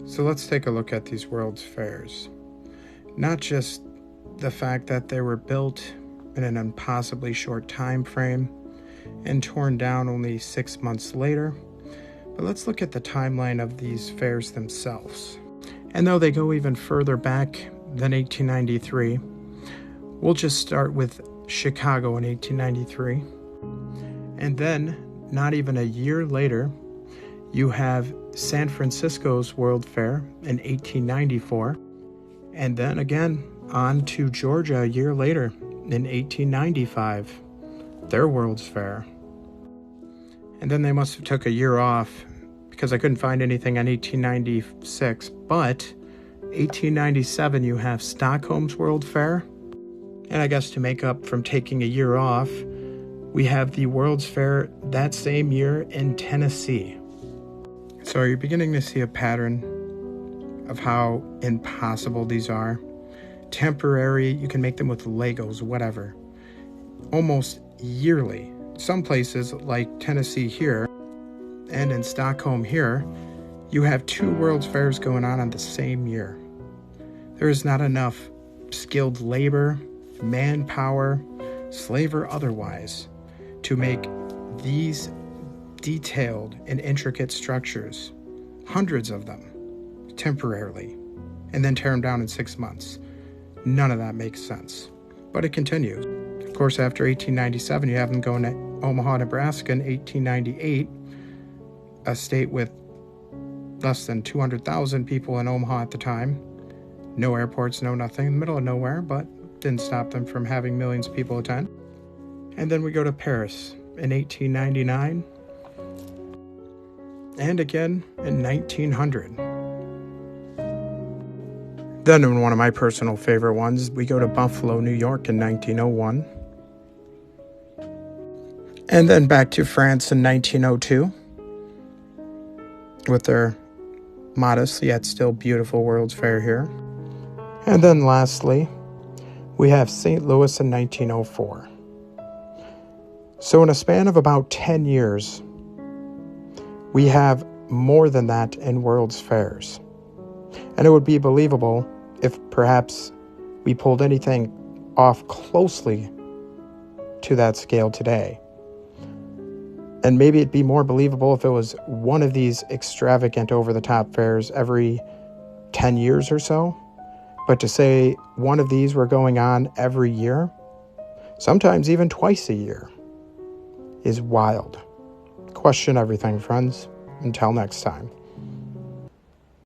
So let's take a look at these World's Fairs. Not just the fact that they were built in an impossibly short time frame and torn down only 6 months later, but let's look at the timeline of these fairs themselves. And though they go even further back than 1893, we'll just start with Chicago in 1893. And then, not even a year later, you have San Francisco's World Fair in 1894. And then again, on to Georgia a year later in 1895, their World's Fair. And then they must have took a year off because I couldn't find anything on 1896. But 1897, you have Stockholm's World Fair. And I guess to make up from taking a year off, we have the World's Fair that same year in Tennessee. So you're beginning to see a pattern of how impossible these are. Temporary, you can make them with Legos, whatever. Almost yearly. Some places like Tennessee here and in Stockholm here, you have 2 World's Fairs going on the same year. There is not enough skilled labor, manpower, slave or otherwise, to make these detailed and intricate structures, hundreds of them, temporarily, and then tear them down in 6 months. None of that makes sense. But it continues. Of course, after 1897, you have them going to Omaha, Nebraska in 1898, a state with less than 200,000 people in Omaha at the time. No airports, no nothing, in the middle of nowhere, but didn't stop them from having millions of people attend. And then we go to Paris in 1899, and again in 1900. Then in one of my personal favorite ones, we go to Buffalo, New York in 1901. And then back to France in 1902 with their modest yet still beautiful World's Fair here. And then lastly, we have St. Louis in 1904. So in a span of about 10 years, we have more than that in World's Fairs. And it would be believable if perhaps we pulled anything off closely to that scale today. And maybe it'd be more believable if it was one of these extravagant over-the-top fairs every 10 years or so. But to say one of these were going on every year, sometimes even twice a year, is wild. Question everything, friends. Until next time.